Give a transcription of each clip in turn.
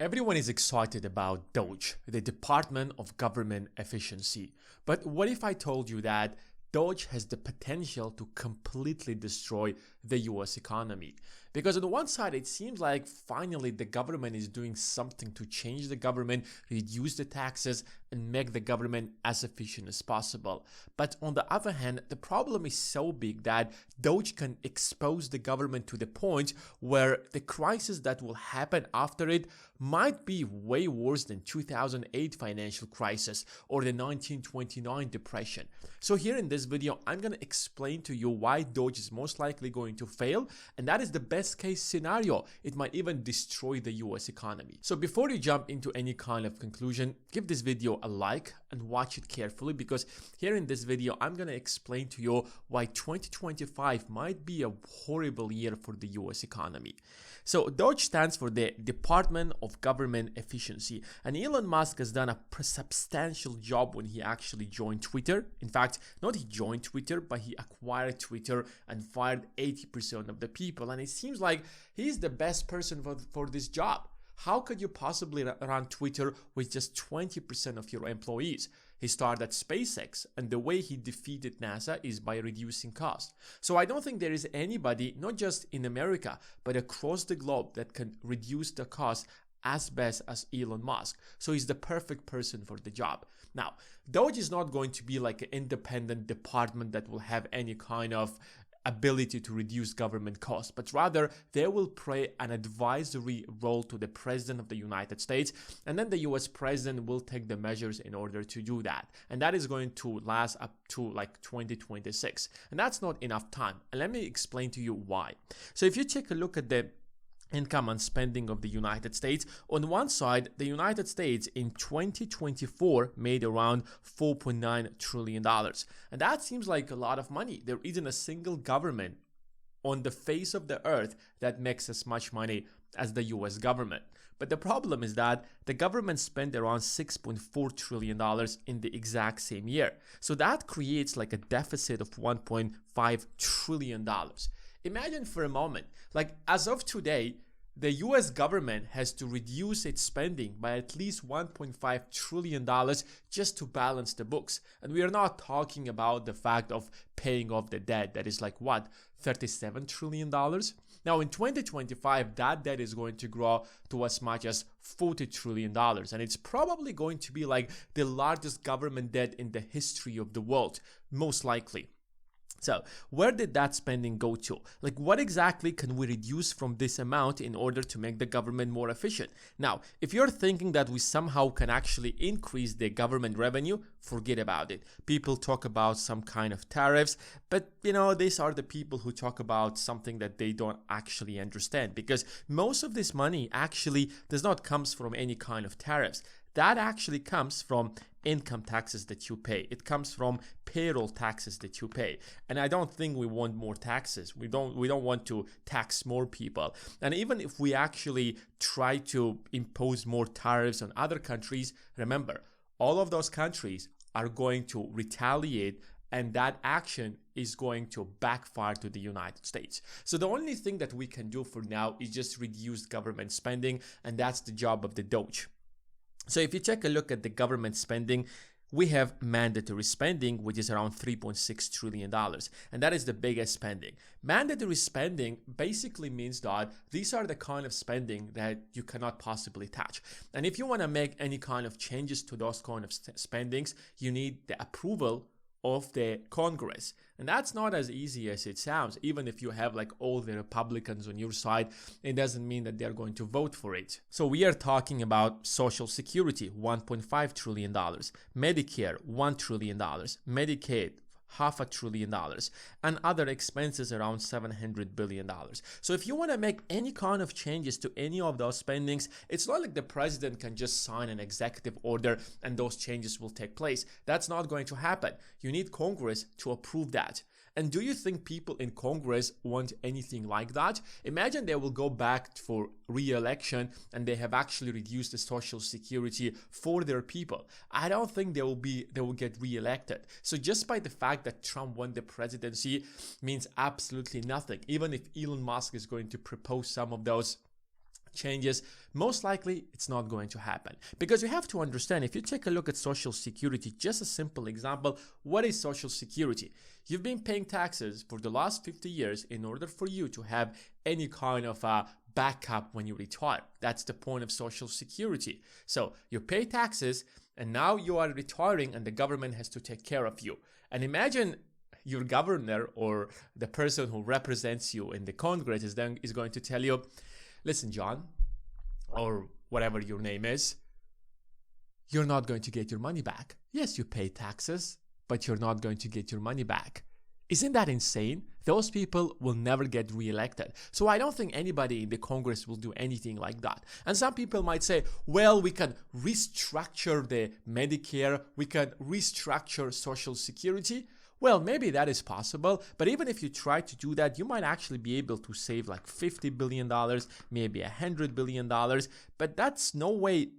Everyone is excited about Doge, the Department of Government Efficiency. But what if I told you that Doge has the potential to completely destroy the US economy? Because on the one side, it seems like finally the government is doing something to change the government, reduce the taxes, and make the government as efficient as possible. But on the other hand, the problem is so big that Doge can expose the government to the point where the crisis that will happen after it might be way worse than 2008 financial crisis or the 1929 depression. So here in this video, I'm going to explain to you why Doge is most likely going to fail, and that is the best case scenario. It might even destroy the US economy. So before you jump into any kind of conclusion, give this video a like and watch it carefully, because here in this video, I'm going to explain to you why 2025 might be a horrible year for the US economy. So Doge stands for the Department of Government Efficiency, and Elon Musk has done a substantial job when he actually joined Twitter. In fact, not he joined Twitter, but he acquired Twitter and fired 80% of the people, and it seems like he's the best person for this job. How could you possibly run Twitter with just 20% of your employees? He started at SpaceX, and the way he defeated NASA is by reducing cost. So I don't think there is anybody, not just in America, but across the globe, that can reduce the cost as best as Elon Musk. So he's the perfect person for the job. Now, Doge is not going to be like an independent department that will have any kind of ability to reduce government costs, but rather they will play an advisory role to the President of the United States, and then the US President will take the measures in order to do that. And that is going to last up to like 2026. And that's not enough time. And let me explain to you why. So if you take a look at the income and spending of the United States, on one side, the United States in 2024 made around $4.9 trillion. And that seems like a lot of money. There isn't a single government on the face of the earth that makes as much money as the US government. But the problem is that the government spent around $6.4 trillion in the exact same year. So that creates like a deficit of $1.5 trillion. Imagine for a moment, like as of today, the US government has to reduce its spending by at least $1.5 trillion just to balance the books. And we are not talking about the fact of paying off the debt that is like what, $37 trillion? Now in 2025, that debt is going to grow to as much as $40 trillion. And it's probably going to be like the largest government debt in the history of the world, most likely. So where did that spending go to? Like what exactly can we reduce from this amount in order to make the government more efficient? Now, if you're thinking that we somehow can actually increase the government revenue, forget about it. People talk about some kind of tariffs, but these are the people who talk about something that they don't actually understand, because most of this money actually does not come from any kind of tariffs. That actually comes from income taxes that you pay. It comes from payroll taxes that you pay. And I don't think we want more taxes. We don't want to tax more people. And even if we actually try to impose more tariffs on other countries, remember, all of those countries are going to retaliate, and that action is going to backfire to the United States. So the only thing that we can do for now is just reduce government spending, and that's the job of the Doge. So if you take a look at the government spending, we have mandatory spending, which is around $3.6 trillion. And that is the biggest spending. Mandatory spending basically means that these are the kind of spending that you cannot possibly touch. And if you want to make any kind of changes to those kind of spendings, you need the approval of the Congress. And that's not as easy as it sounds. Even if you have like all the Republicans on your side, it doesn't mean that they're going to vote for it. So we are talking about Social Security, $1.5 trillion, Medicare, $1 trillion, Medicaid, $500 billion, and other expenses around $700 billion. So if you want to make any kind of changes to any of those spendings, it's not like the president can just sign an executive order and those changes will take place. That's not going to happen. You need Congress to approve that. And do you think people in Congress want anything like that? Imagine they will go back for re-election and they have actually reduced the Social Security for their people. I don't think they will get re-elected. So just by the fact that Trump won the presidency means absolutely nothing. Even if Elon Musk is going to propose some of those changes, most likely it's not going to happen. Because you have to understand, if you take a look at Social Security, just a simple example, what is Social Security? You've been paying taxes for the last 50 years in order for you to have any kind of a backup when you retire. That's the point of Social Security. So you pay taxes and now you are retiring and the government has to take care of you. And imagine your governor or the person who represents you in the Congress is going to tell you, listen, John, or whatever your name is, you're not going to get your money back. Yes, you pay taxes, but you're not going to get your money back. Isn't that insane? Those people will never get reelected. So I don't think anybody in the Congress will do anything like that. And some people might say, well, we can restructure the Medicare, we can restructure Social Security. Well, maybe that is possible, but even if you try to do that, you might actually be able to save like $50 billion, maybe $100 billion, but that's no way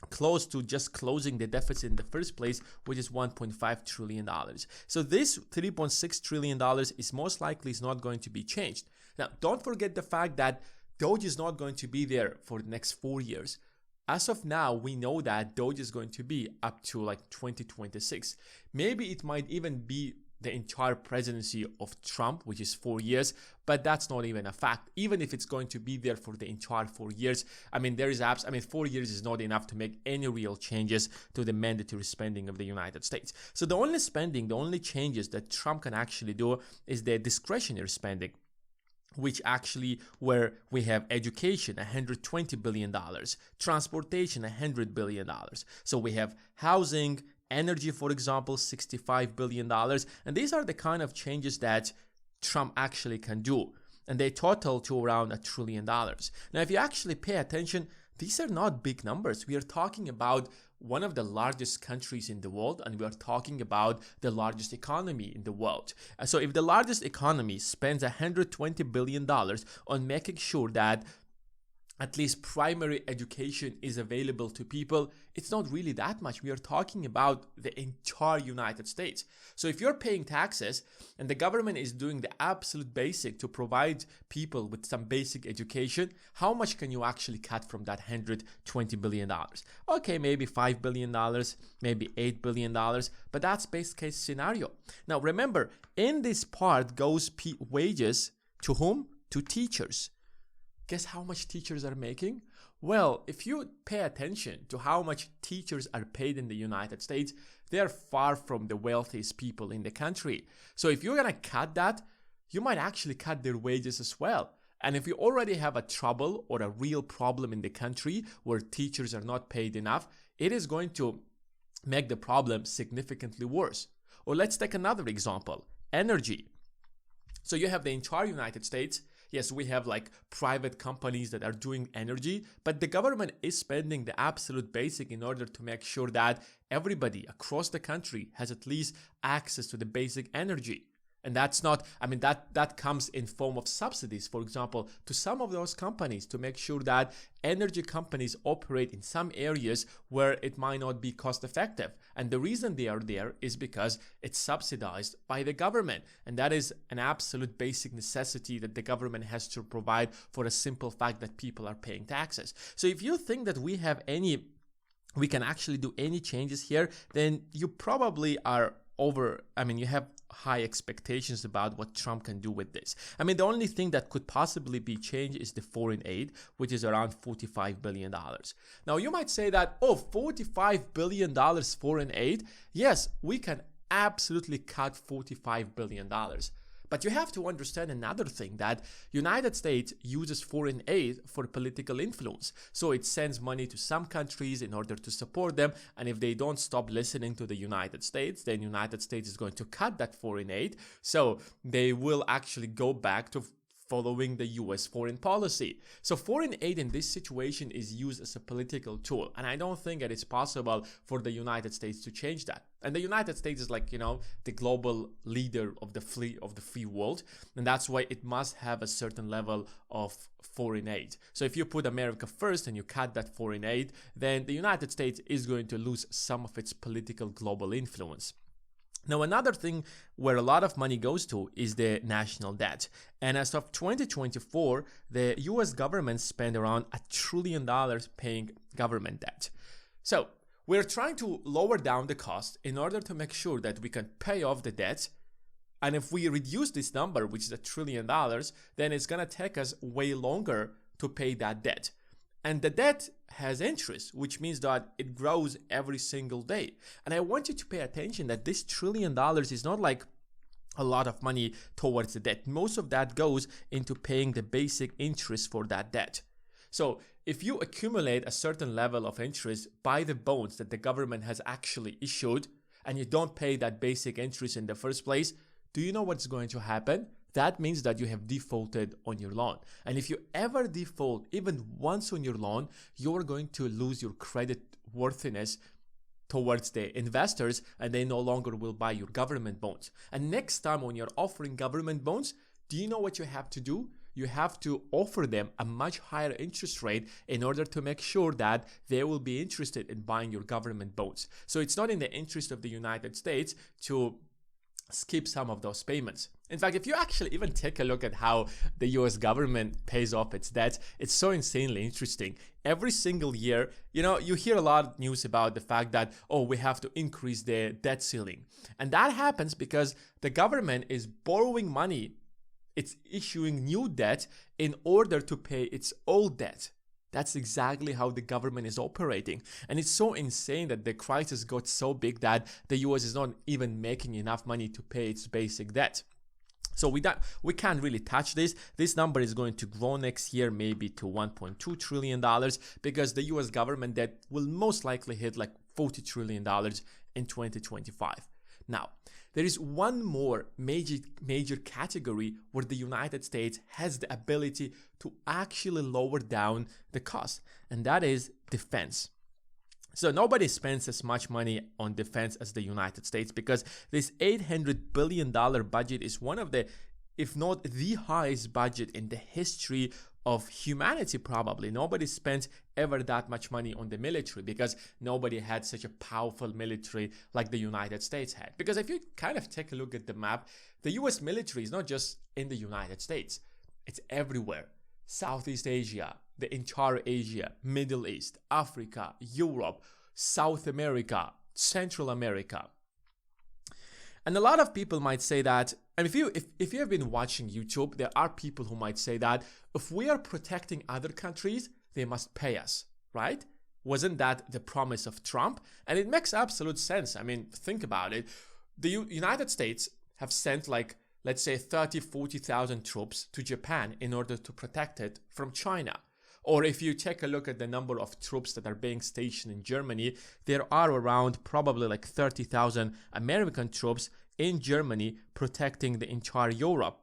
close to just closing the deficit in the first place, which is $1.5 trillion. So this $3.6 trillion is most likely not going to be changed. Now, don't forget the fact that Doge is not going to be there for the next 4 years. As of now, we know that Doge is going to be up to like 2026. Maybe it might even be the entire presidency of Trump, which is 4 years, but that's not even a fact. Even if it's going to be there for the entire 4 years, 4 years is not enough to make any real changes to the mandatory spending of the United States. So the only changes that Trump can actually do is the discretionary spending, which actually where we have education, $120 billion, transportation, $100 billion. So we have housing, energy, for example, $65 billion. And these are the kind of changes that Trump actually can do. And they total to around $1 trillion. Now, if you actually pay attention, these are not big numbers. We are talking about one of the largest countries in the world, and we are talking about the largest economy in the world. So if the largest economy spends $120 billion on making sure that at least primary education is available to people, it's not really that much. We are talking about the entire United States. So if you're paying taxes and the government is doing the absolute basic to provide people with some basic education, how much can you actually cut from that $120 billion? Okay, maybe $5 billion, maybe $8 billion, but that's best case scenario. Now remember, in this part goes wages to whom? To teachers. Guess how much teachers are making? Well, if you pay attention to how much teachers are paid in the United States, they are far from the wealthiest people in the country. So if you're going to cut that, you might actually cut their wages as well. And if you already have a trouble or a real problem in the country where teachers are not paid enough, it is going to make the problem significantly worse. Or let's take another example, energy. So you have the entire United States. Yes, we have like private companies that are doing energy, but the government is spending the absolute basic in order to make sure that everybody across the country has at least access to the basic energy. And that's not, that comes in form of subsidies, for example, to some of those companies to make sure that energy companies operate in some areas where it might not be cost effective. And the reason they are there is because it's subsidized by the government. And that is an absolute basic necessity that the government has to provide for a simple fact that people are paying taxes. So if you think that we can actually do any changes here, then you probably are you have high expectations about what Trump can do with this. The only thing that could possibly be changed is the foreign aid, which is around $45 billion. Now, you might say that, $45 billion foreign aid? Yes, we can absolutely cut $45 billion. But you have to understand another thing, that United States uses foreign aid for political influence. So it sends money to some countries in order to support them. And if they don't stop listening to the United States, then United States is going to cut that foreign aid. So they will actually go back to following the US foreign policy. So foreign aid in this situation is used as a political tool. And I don't think that it's possible for the United States to change that. And the United States is like, the global leader of the free world. And that's why it must have a certain level of foreign aid. So if you put America first and you cut that foreign aid, then the United States is going to lose some of its political global influence. Now, another thing where a lot of money goes to is the national debt. And as of 2024, the US government spent around $1 trillion paying government debt. So we're trying to lower down the cost in order to make sure that we can pay off the debt. And if we reduce this number, which is $1 trillion, then it's going to take us way longer to pay that debt. And the debt has interest, which means that it grows every single day. And I want you to pay attention that this $1 trillion is not like a lot of money towards the debt. Most of that goes into paying the basic interest for that debt. So if you accumulate a certain level of interest by the bonds that the government has actually issued, and you don't pay that basic interest in the first place, do you know what's going to happen? That means that you have defaulted on your loan. And if you ever default even once on your loan, you're going to lose your credit worthiness towards the investors, and they no longer will buy your government bonds. And next time when you're offering government bonds, do you know what you have to do? You have to offer them a much higher interest rate in order to make sure that they will be interested in buying your government bonds. So it's not in the interest of the United States to skip some of those payments. In fact, if you actually even take a look at how the US government pays off its debt, it's so insanely interesting. Every single year, you hear a lot of news about the fact that, oh, we have to increase the debt ceiling. And that happens because the government is borrowing money. It's issuing new debt in order to pay its old debt. That's exactly how the government is operating. And it's so insane that the crisis got so big that the US is not even making enough money to pay its basic debt. So we can't really touch this. This number is going to grow next year maybe to $1.2 trillion because the US government debt will most likely hit like $40 trillion in 2025. Now, there is one more major category where the United States has the ability to actually lower down the cost, and that is defense. So nobody spends as much money on defense as the United States because this $800 billion budget is one of the, if not the highest budget in the history of humanity probably. Nobody spent ever that much money on the military because nobody had such a powerful military like the United States had. Because if you kind of take a look at the map, the US military is not just in the United States, it's everywhere. Southeast Asia, the entire Asia, Middle East, Africa, Europe, South America, Central America. And a lot of people might say that, and if you have been watching YouTube, there are people who might say that if we are protecting other countries, they must pay us, right? Wasn't that the promise of Trump? And it makes absolute sense. I mean, think about it. The United States have sent like, let's say 40,000 troops to Japan in order to protect it from China. Or if you take a look at the number of troops that are being stationed in Germany, there are around probably like 30,000 American troops in Germany protecting the entire Europe.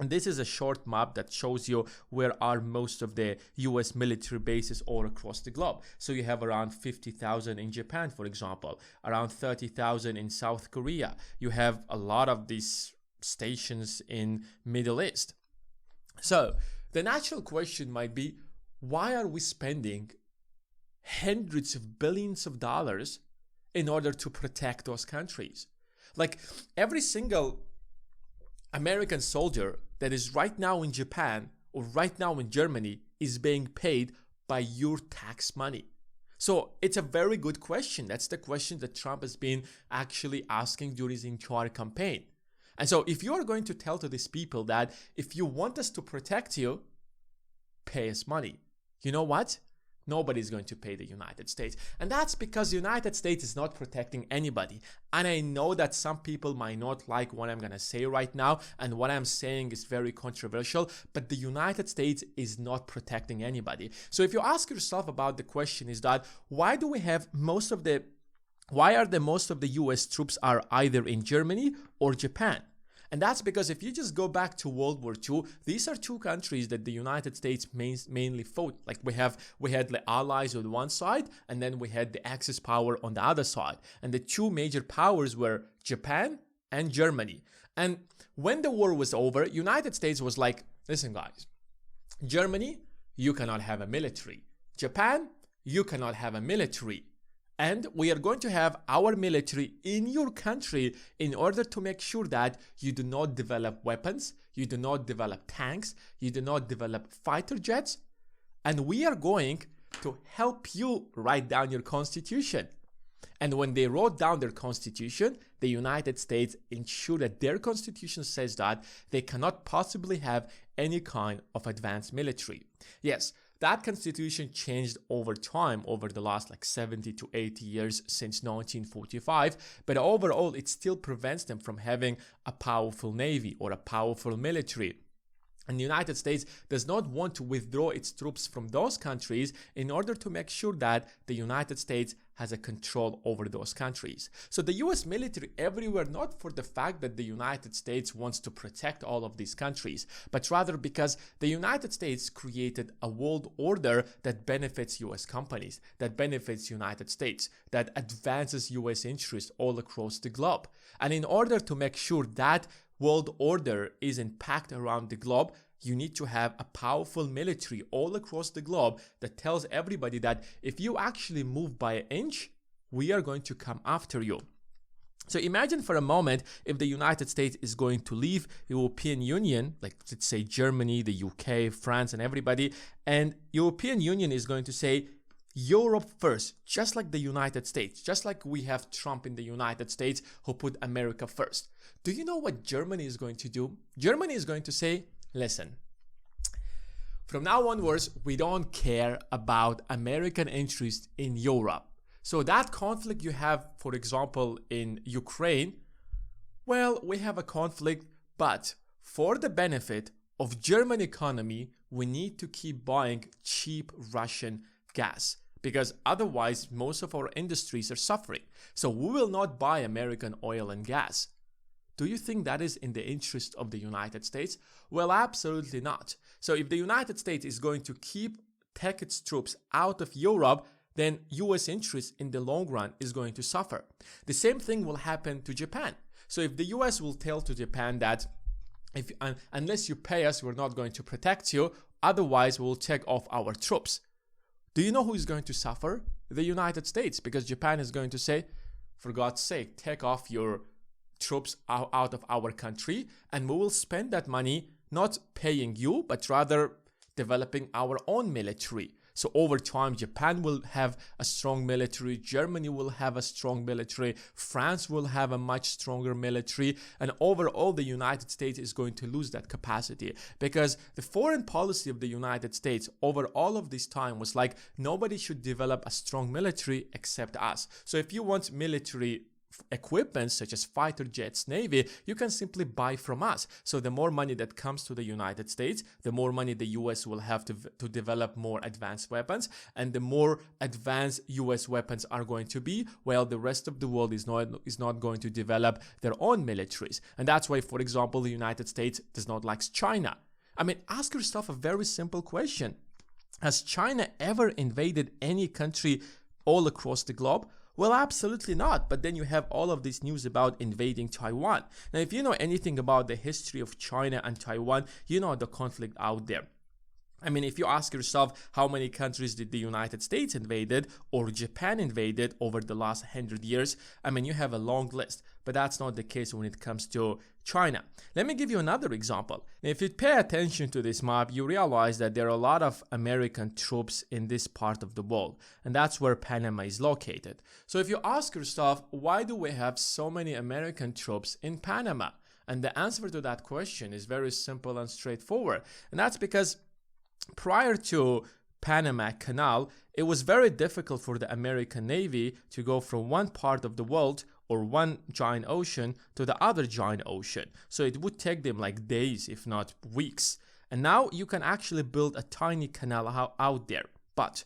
And this is a short map that shows you where are most of the US military bases all across the globe. So you have around 50,000 in Japan, for example, around 30,000 in South Korea. You have a lot of these stations in Middle East. So the natural question might be, why are we spending hundreds of billions of dollars in order to protect those countries? Like every single American soldier that is right now in Japan or right now in Germany is being paid by your tax money. So it's a very good question. That's the question that Trump has been actually asking during his entire campaign. And so if you are going to tell to these people that if you want us to protect you, pay us money, you know what? Nobody's going to pay the United States. And that's because the United States is not protecting anybody. And I know that some people might not like what I'm going to say right now, and what I'm saying is very controversial, but the United States is not protecting anybody. So if you ask yourself about the question is that why are most of the US troops are either in Germany or Japan? And that's because if you just go back to World War II, these are two countries that the United States mainly fought. Like we had the Allies on one side, and then we had the Axis power on the other side. And the two major powers were Japan and Germany. And when the war was over, United States was like, listen guys, Germany, you cannot have a military. Japan, you cannot have a military. And we are going to have our military in your country in order to make sure that you do not develop weapons, you do not develop tanks, you do not develop fighter jets. And we are going to help you write down your constitution. And when they wrote down their constitution, the United States ensured that their constitution says that they cannot possibly have any kind of advanced military. Yes, that constitution changed over time, over the last 70 to 80 years since 1945, but overall it still prevents them from having a powerful navy or a powerful military. And the United States does not want to withdraw its troops from those countries in order to make sure that the United States has a control over those countries. So the US military everywhere, not for the fact that the United States wants to protect all of these countries, but rather because the United States created a world order that benefits US companies, that benefits United States, that advances US interests all across the globe. And in order to make sure that world order is intact around the globe, you need to have a powerful military all across the globe that tells everybody that if you actually move by an inch, we are going to come after you. So imagine for a moment if the United States is going to leave the European Union, like let's say Germany, the UK, France, and everybody, and European Union is going to say, Europe first, just like the United States, just like we have Trump in the United States who put America first. Do you know what Germany is going to do? Germany is going to say, listen, from now onwards, we don't care about American interests in Europe. So that conflict you have, for example, in Ukraine, well, we have a conflict, but for the benefit of German economy, we need to keep buying cheap Russian gas, because otherwise most of our industries are suffering. So we will not buy American oil and gas. Do you think that is in the interest of the United States? Well, absolutely not. So if the United States is going to take its troops out of Europe, then US interest in the long run is going to suffer. The same thing will happen to Japan. So if the US will tell to Japan that unless you pay us, we're not going to protect you, otherwise we'll take off our troops. Do you know who is going to suffer? The United States, because Japan is going to say, for God's sake, take off your troops out of our country, and we will spend that money not paying you, but rather developing our own military. So over time, Japan will have a strong military, Germany will have a strong military, France will have a much stronger military, and overall the United States is going to lose that capacity, because the foreign policy of the United States over all of this time was like, nobody should develop a strong military except us. So if you want military equipment such as fighter jets, navy, you can simply buy from us. So the more money that comes to the United States, the more money the US will have to develop more advanced weapons, and the more advanced US weapons are going to be, well, the rest of the world is not going to develop their own militaries. And that's why, for example, the United States does not like China. I mean, ask yourself a very simple question. Has China ever invaded any country all across the globe? Well, absolutely not. But then you have all of this news about invading Taiwan. Now, if you know anything about the history of China and Taiwan, you know the conflict out there. I mean, if you ask yourself how many countries did the United States invaded or Japan invaded over the last 100 years, I mean, you have a long list, but that's not the case when it comes to China. Let me give you another example. If you pay attention to this map, you realize that there are a lot of American troops in this part of the world, and that's where Panama is located. So if you ask yourself, why do we have so many American troops in Panama? And the answer to that question is very simple and straightforward, and that's because prior to Panama Canal, it was very difficult for the American Navy to go from one part of the world or one giant ocean to the other giant ocean. So it would take them like days, if not weeks. And now you can actually build a tiny canal out there. But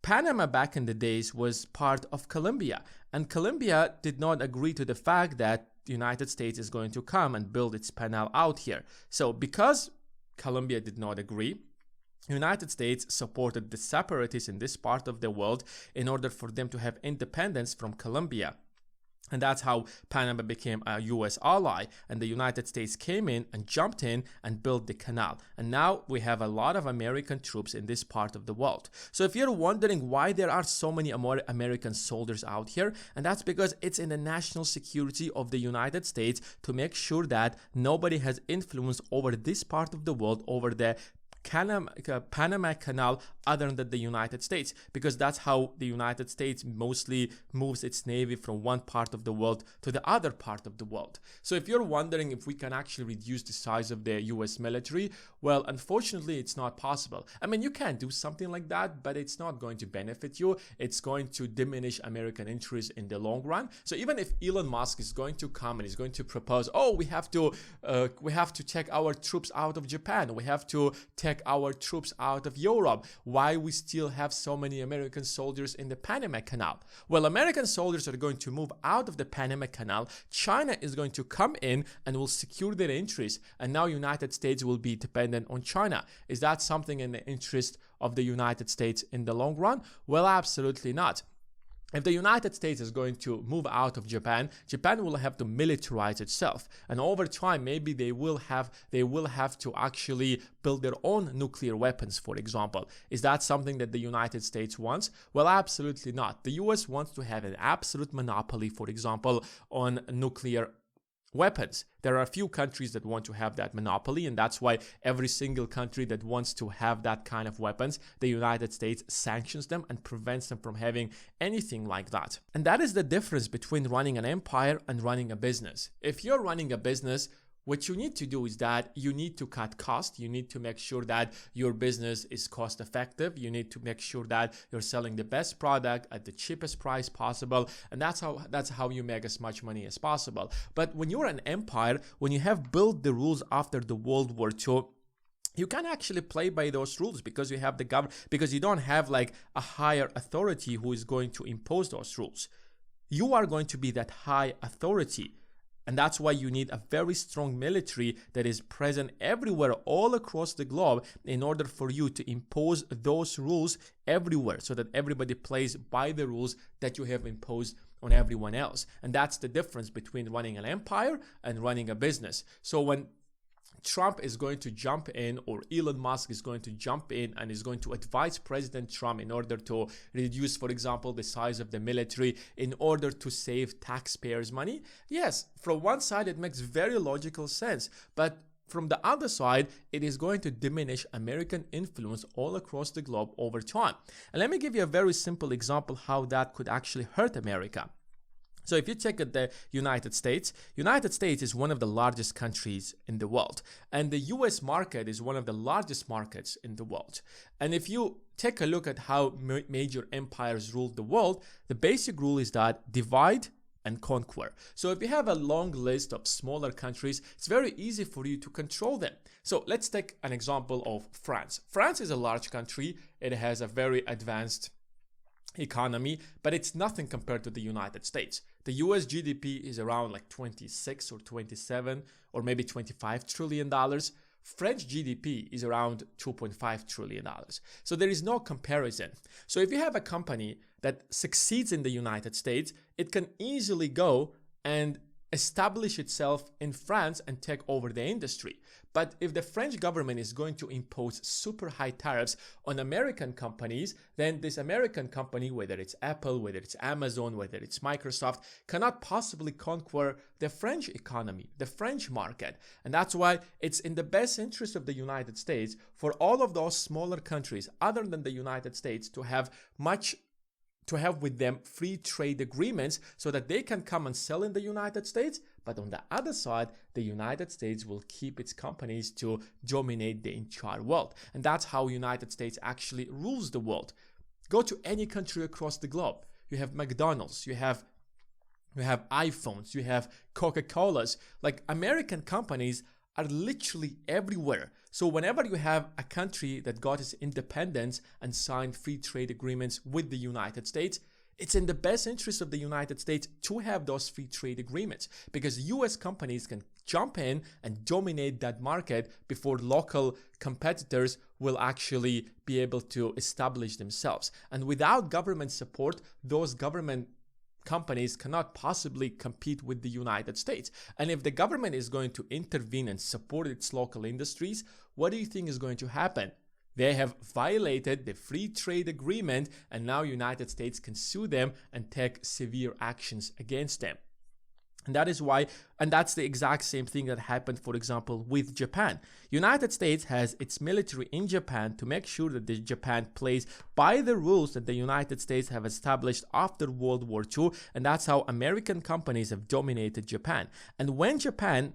Panama back in the days was part of Colombia, and Colombia did not agree to the fact that the United States is going to come and build its canal out here. So because Colombia did not agree, the United States supported the separatists in this part of the world in order for them to have independence from Colombia. And that's how Panama became a US ally, and the United States came in and jumped in and built the canal. And now we have a lot of American troops in this part of the world. So if you're wondering why there are so many American soldiers out here, and that's because it's in the national security of the United States to make sure that nobody has influence over this part of the world, over the Panama Canal, other than the United States, because that's how the United States mostly moves its navy from one part of the world to the other part of the world. So if you're wondering if we can actually reduce the size of the US military, well, unfortunately, it's not possible. I mean, you can do something like that, but it's not going to benefit you. It's going to diminish American interests in the long run. So even if Elon Musk is going to come and is going to propose, oh, we have to take our troops out of Japan, we have to take our troops out of Europe, why we still have so many American soldiers in the Panama Canal? Well, American soldiers are going to move out of the Panama Canal. China is going to come in and will secure their interests, and now United States will be dependent on China. Is that something in the interest of the United States in the long run? Well, absolutely not. If the United States is going to move out of Japan, Japan will have to militarize itself, and over time maybe they will have to actually build their own nuclear weapons, for example. Is that something that the United States wants? Well, absolutely not. The US wants to have an absolute monopoly, for example, on nuclear weapons. There are a few countries that want to have that monopoly, and that's why every single country that wants to have that kind of weapons, the United States sanctions them and prevents them from having anything like that. And that is the difference between running an empire and running a business. If you're running a business, what you need to do is that you need to cut costs. You need to make sure that your business is cost effective. You need to make sure that you're selling the best product at the cheapest price possible. And that's how you make as much money as possible. But when you're an empire, when you have built the rules after the World War II, you can actually play by those rules because you have the government, because you don't have like a higher authority who is going to impose those rules. You are going to be that high authority. And that's why you need a very strong military that is present everywhere, all across the globe, in order for you to impose those rules everywhere so that everybody plays by the rules that you have imposed on everyone else. And that's the difference between running an empire and running a business. So when Trump is going to jump in, or Elon Musk is going to jump in and is going to advise President Trump in order to reduce, for example, the size of the military in order to save taxpayers' money. Yes, from one side, it makes very logical sense, but from the other side, it is going to diminish American influence all across the globe over time. And let me give you a very simple example how that could actually hurt America. So if you check at the United States is one of the largest countries in the world. And the US market is one of the largest markets in the world. And if you take a look at how major empires ruled the world, the basic rule is that divide and conquer. So if you have a long list of smaller countries, it's very easy for you to control them. So let's take an example of France. France is a large country. It has a very advanced economy, but it's nothing compared to the United States. The US GDP is around like 26 or 27 or maybe $25 trillion. French GDP is around $2.5 trillion. So there is no comparison. So if you have a company that succeeds in the United States, it can easily go and establish itself in France and take over the industry. But if the French government is going to impose super high tariffs on American companies, then this American company, whether it's Apple, whether it's Amazon, whether it's Microsoft, cannot possibly conquer the French economy, the French market. And that's why it's in the best interest of the United States for all of those smaller countries other than the United States to have with them free trade agreements so that they can come and sell in the United States. But on the other side, the United States will keep its companies to dominate the entire world. And that's how United States actually rules the world. Go to any country across the globe. You have McDonald's, you have iPhones, you have Coca-Colas. Like, American companies are literally everywhere. So whenever you have a country that got its independence and signed free trade agreements with the United States, it's in the best interest of the United States to have those free trade agreements, because US companies can jump in and dominate that market before local competitors will actually be able to establish themselves. And without government support, those government companies cannot possibly compete with the United States. And if the government is going to intervene and support its local industries, what do you think is going to happen? They have violated the free trade agreement, and now United States can sue them and take severe actions against them. And that is why, and that's the exact same thing that happened, for example, with Japan. United States has its military in Japan to make sure that Japan plays by the rules that the United States have established after World War II, and that's how American companies have dominated Japan. And when Japan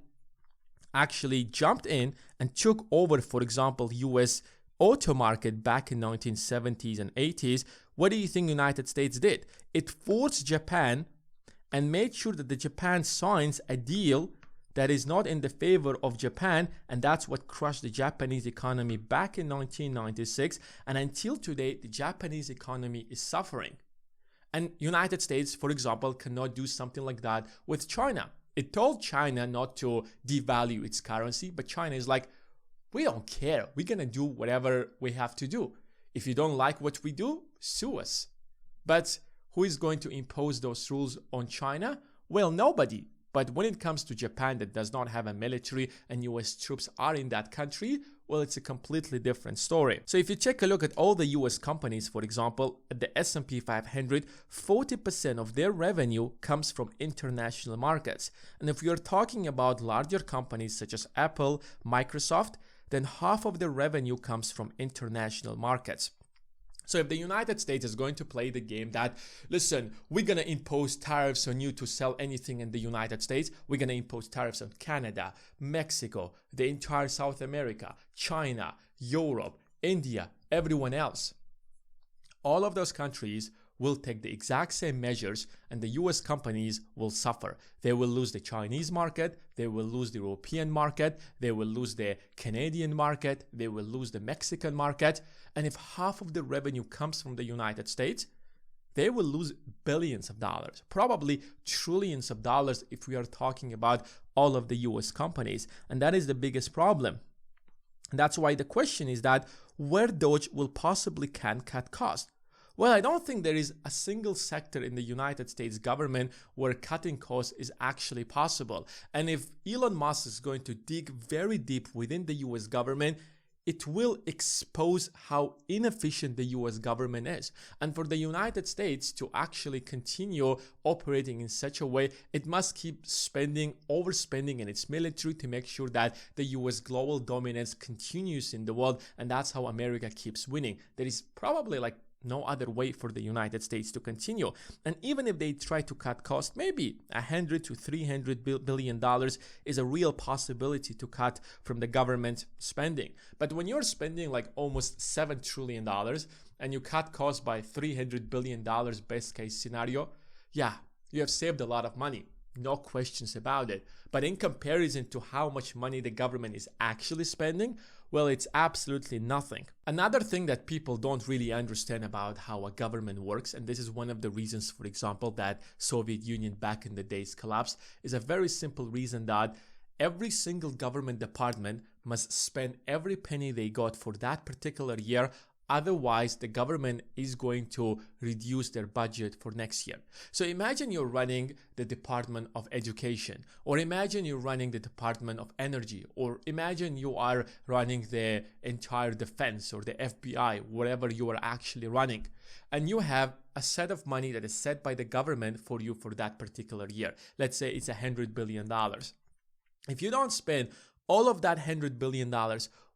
actually jumped in and took over, for example, US auto market back in 1970s and 80s, what do you think United States did? It forced Japan and made sure that the Japan signs a deal that is not in the favor of Japan, and that's what crushed the Japanese economy back in 1996. And until today, the Japanese economy is suffering. And United States, for example, cannot do something like that with China. It told China not to devalue its currency, but China is like, we don't care. We're gonna do whatever we have to do. If you don't like what we do, sue us. But who is going to impose those rules on China? Well, nobody. But when it comes to Japan that does not have a military and US troops are in that country, well, it's a completely different story. So if you take a look at all the US companies, for example, at the S&P 500, 40% of their revenue comes from international markets. And if you're talking about larger companies such as Apple, Microsoft, then half of their revenue comes from international markets. So if the United States is going to play the game that, listen, we're going to impose tariffs on you to sell anything in the United States, we're going to impose tariffs on Canada, Mexico, the entire South America, China, Europe, India, everyone else. All of those countries will take the exact same measures, and the US companies will suffer. They will lose the Chinese market, they will lose the European market, they will lose the Canadian market, they will lose the Mexican market. And if half of the revenue comes from the United States, they will lose billions of dollars, probably trillions of dollars if we are talking about all of the US companies. And that is the biggest problem. And that's why the question is that where Doge will possibly can cut costs. Well, I don't think there is a single sector in the United States government where cutting costs is actually possible. And if Elon Musk is going to dig very deep within the US government, it will expose how inefficient the US government is. And for the United States to actually continue operating in such a way, it must keep overspending in its military to make sure that the US global dominance continues in the world. And that's how America keeps winning. There is probably no other way for the United States to continue. And even if they try to cut costs, maybe $100 to $300 billion is a real possibility to cut from the government spending. But when you're spending almost $7 trillion and you cut costs by $300 billion best case scenario, yeah, you have saved a lot of money. No questions about it. But in comparison to how much money the government is actually spending, well, it's absolutely nothing. Another thing that people don't really understand about how a government works, and this is one of the reasons, for example, that Soviet Union back in the days collapsed, is a very simple reason that every single government department must spend every penny they got for that particular year. Otherwise, the government is going to reduce their budget for next year. So imagine you're running the Department of Education, or imagine you're running the Department of Energy, or imagine you are running the entire defense or the FBI, whatever you are actually running. And you have a set of money that is set by the government for you for that particular year. Let's say it's $100 billion. If you don't spend all of that $100 billion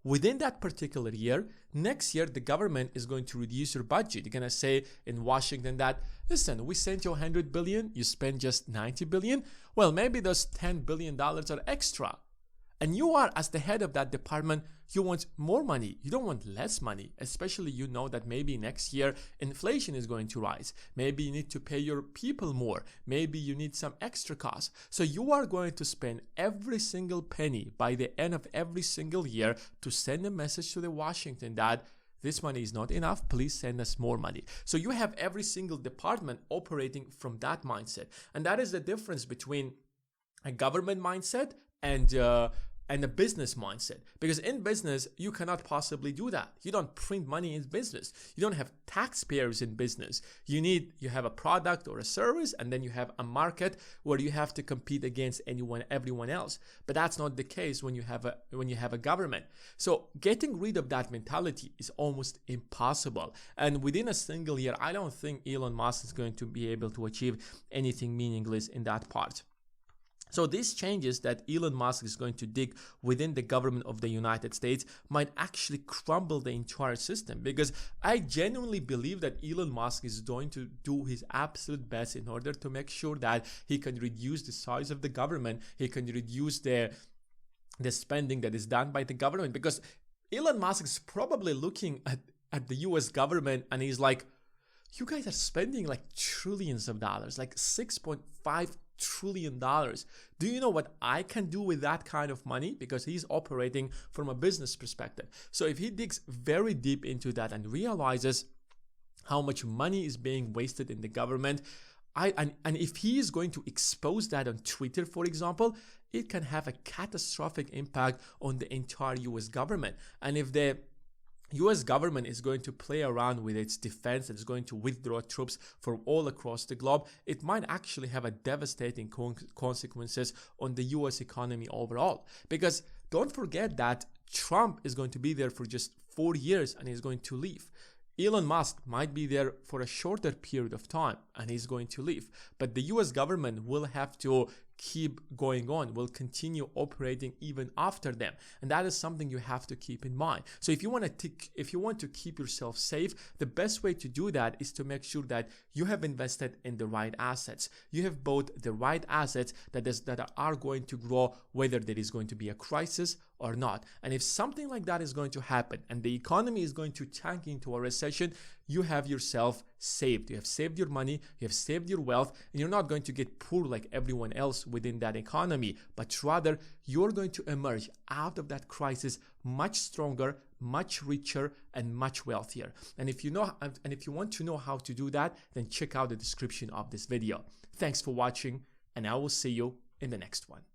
within that particular year, next year the government is going to reduce your budget. You're going to say in Washington that, listen, we sent you $100 billion, you spend just $90 billion. Well, maybe those $10 billion are extra. And you are, as the head of that department, you want more money. You don't want less money, especially you know that maybe next year inflation is going to rise. Maybe you need to pay your people more. Maybe you need some extra costs. So you are going to spend every single penny by the end of every single year to send a message to the Washington that this money is not enough, please send us more money. So you have every single department operating from that mindset. And that is the difference between a government mindset and and a business mindset. Because in business, you cannot possibly do that. You don't print money in business. You don't have taxpayers in business. You have a product or a service, and then you have a market where you have to compete against everyone else. But that's not the case when you have a government. So getting rid of that mentality is almost impossible. And within a single year, I don't think Elon Musk is going to be able to achieve anything meaningless in that part. So these changes that Elon Musk is going to dig within the government of the United States might actually crumble the entire system, because I genuinely believe that Elon Musk is going to do his absolute best in order to make sure that he can reduce the size of the government, he can reduce the spending that is done by the government, because Elon Musk is probably looking at the US government and he's like, you guys are spending like trillions of dollars, like $6.5 trillion. Do you know what I can do with that kind of money? Because he's operating from a business perspective. So if he digs very deep into that and realizes how much money is being wasted in the government, and if he is going to expose that on Twitter, for example, it can have a catastrophic impact on the entire US government. And if the US government is going to play around with its defense and is going to withdraw troops from all across the globe, it might actually have a devastating consequences on the US economy overall. Because don't forget that Trump is going to be there for just 4 years and he's going to leave. Elon Musk might be there for a shorter period of time and he's going to leave. But the US government will have to keep going on, will continue operating even after them. And that is something you have to keep in mind. So if you want to keep yourself safe, the best way to do that is to make sure that you have invested in the right assets. You have bought the right assets that are going to grow, whether there is going to be a crisis or not. And if something like that is going to happen and the economy is going to tank into a recession, you have yourself saved. You have saved your money, you have saved your wealth, and you're not going to get poor like everyone else within that economy, but rather you're going to emerge out of that crisis much stronger, much richer, and much wealthier. And if you want to know how to do that, then check out the description of this video. Thanks for watching, and I will see you in the next one.